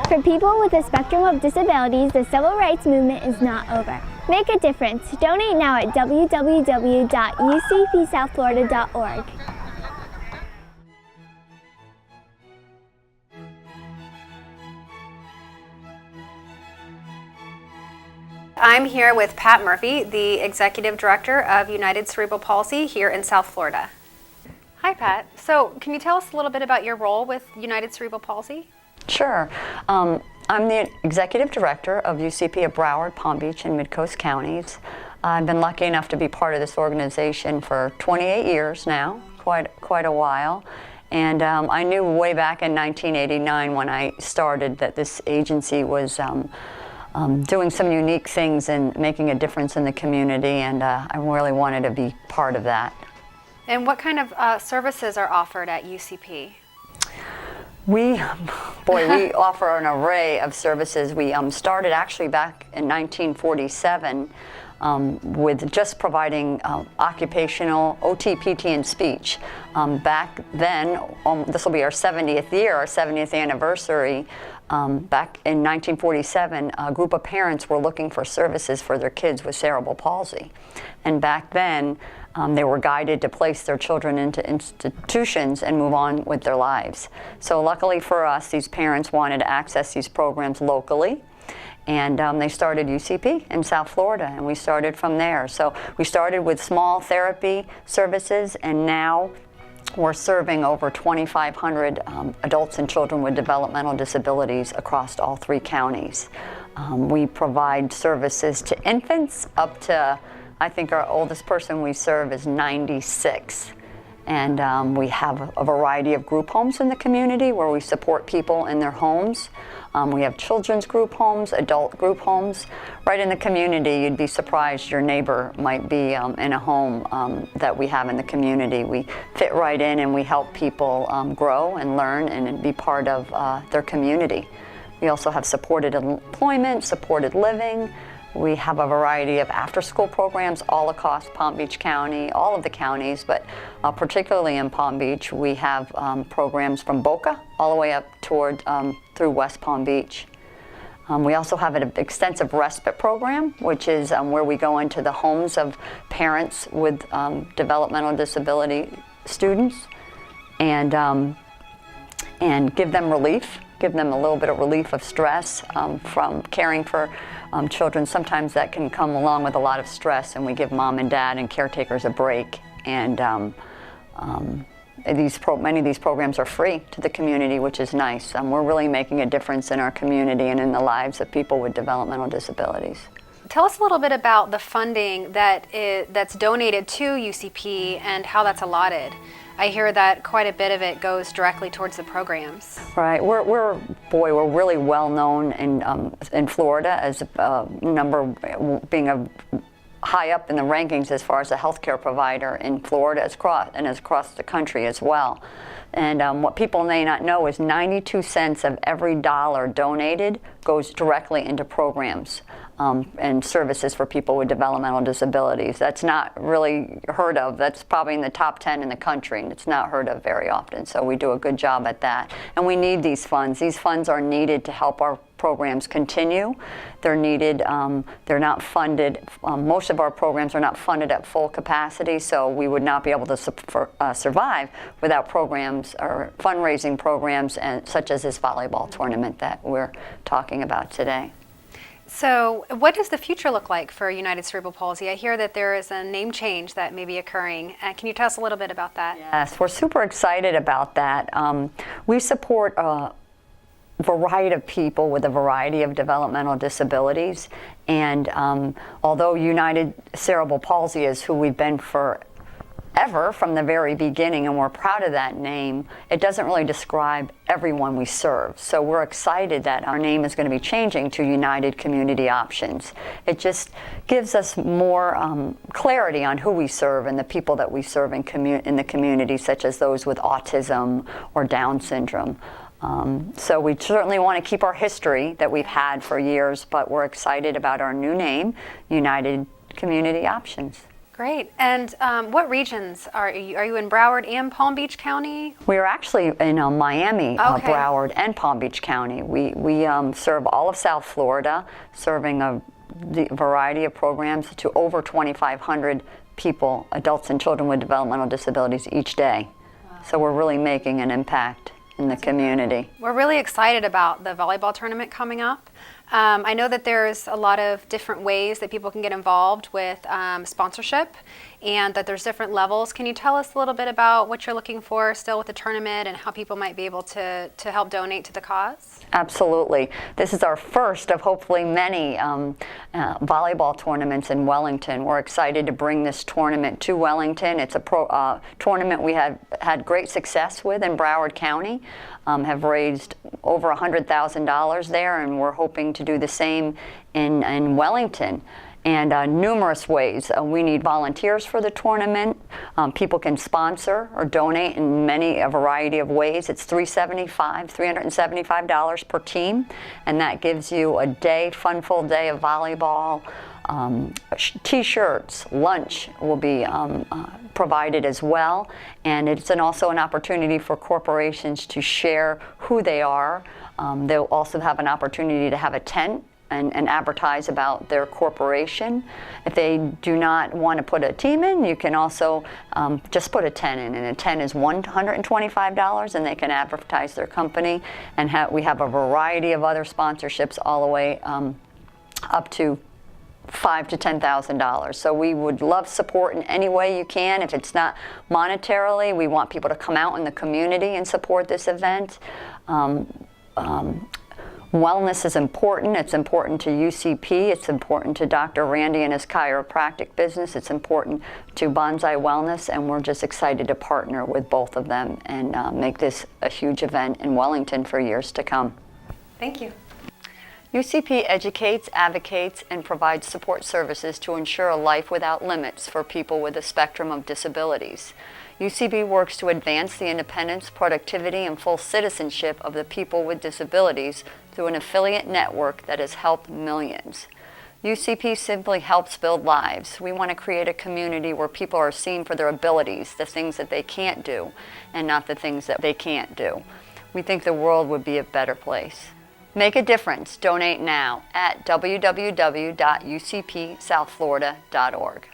For people with a spectrum of disabilities, the civil rights movement is not over. Make a difference. Donate now at www.ucpsouthflorida.org. I'm here with Pat Murphy, the Executive Director of United Cerebral Palsy here in South Florida. Hi, Pat. So can you tell us a little bit about your role with United Cerebral Palsy? Sure. I'm the Executive Director of UCP of Broward, Palm Beach, and Mid-Coast counties. I've been lucky enough to be part of this organization for 28 years now, quite a while. And I knew way back in 1989 when I started that this agency was doing some unique things and making a difference in the community, and I really wanted to be part of that. And what kind of services are offered at UCP? We offer an array of services. We started actually back in 1947 with just providing occupational OT, PT, and speech. Back then, this will be our 70th year, our 70th anniversary. Back in 1947, a group of parents were looking for services for their kids with cerebral palsy. And back then, they were guided to place their children into institutions and move on with their lives. So luckily for us, these parents wanted to access these programs locally. And they started UCP in South Florida, and we started from there. So we started with small therapy services, and now we're serving over 2,500 adults and children with developmental disabilities across all 3 counties. We provide services to infants up to, I think our oldest person we serve is 96. And we have a variety of group homes in the community where we support people in their homes. We have children's group homes, adult group homes. Right in the community, you'd be surprised your neighbor might be in a home that we have in the community. We fit right in and we help people grow and learn and be part of their community. We also have supported employment, supported living. We have a variety of after-school programs all across Palm Beach County, all of the counties, but particularly in Palm Beach, we have programs from Boca all the way up toward through West Palm Beach. We also have an extensive respite program, which is where we go into the homes of parents with developmental disability students and give them relief, give them a little bit of relief of stress from caring for children. Sometimes that can come along with a lot of stress, and we give mom and dad and caretakers a break. And many of these programs are free to the community, which is nice. We're really making a difference in our community and in the lives of people with developmental disabilities. Tell us a little bit about the funding that's donated to UCP and how that's allotted. I hear that quite a bit of it goes directly towards the programs. Right. We're really well known in Florida as being high up in the rankings as far as a healthcare provider in Florida and across the country as well. And what people may not know is 92 cents of every dollar donated goes directly into programs and services for people with developmental disabilities. That's not really heard of. That's probably in the top 10 in the country, and it's not heard of very often. So we do a good job at that. And we need these funds. These funds are needed to help our programs continue. They're needed. They're not funded. Most of our programs are not funded at full capacity, so we would not be able to survive without programs or fundraising programs such as this volleyball tournament that we're talking about today. So what does the future look like for United Cerebral Palsy? I hear that there is a name change that may be occurring. Can you tell us a little bit about that? Yes, we're super excited about that. We support a variety of people with a variety of developmental disabilities. And although United Cerebral Palsy is who we've been forever from the very beginning, and we're proud of that name, it doesn't really describe everyone we serve. So we're excited that our name is going to be changing to United Community Options. It just gives us more clarity on who we serve and the people that we serve in the community, such as those with autism or Down syndrome. So we certainly want to keep our history that we've had for years, but we're excited about our new name, United Community Options. Great. And what regions are you? Are you in Broward and Palm Beach County? We are actually in Miami, Okay. Broward, and Palm Beach County. We serve all of South Florida, serving the variety of programs to over 2,500 people, adults and children with developmental disabilities each day. Wow. So we're really making an impact in the community. We're really excited about the volleyball tournament coming up. I know that there's a lot of different ways that people can get involved with sponsorship, and that there's different levels. Can you tell us a little bit about what you're looking for still with the tournament and how people might be able to help donate to the cause? Absolutely. This is our first of hopefully many volleyball tournaments in Wellington. We're excited to bring this tournament to Wellington. It's a tournament we have had great success with in Broward County, have raised over $100,000 there, and we're hoping to do the same in Wellington. And numerous ways. We need volunteers for the tournament. People can sponsor or donate in a variety of ways. It's $375 per team, and that gives you a full day of volleyball. T-shirts, lunch will be provided as well, and it's also an opportunity for corporations to share who they are. They'll also have an opportunity to have a tent and advertise about their corporation. If they do not want to put a team in, you can also just put a tent in, and a tent is $125, and they can advertise their company. And we have a variety of other sponsorships all the way up to $5,000 to $10,000. So we would love support in any way you can. If it's not monetarily, we want people to come out in the community and support this event. Wellness is important. It's important to UCP. It's important to Dr. Randy and his chiropractic business. It's important to Bonsai Wellness, and we're just excited to partner with both of them and make this a huge event in Wellington for years to come. Thank you. UCP educates, advocates, and provides support services to ensure a life without limits for people with a spectrum of disabilities. UCP works to advance the independence, productivity, and full citizenship of the people with disabilities through an affiliate network that has helped millions. UCP simply helps build lives. We want to create a community where people are seen for their abilities, the things that they can't do, and not the things that they can't do. We think the world would be a better place. Make a difference. Donate now at www.ucpsouthflorida.org.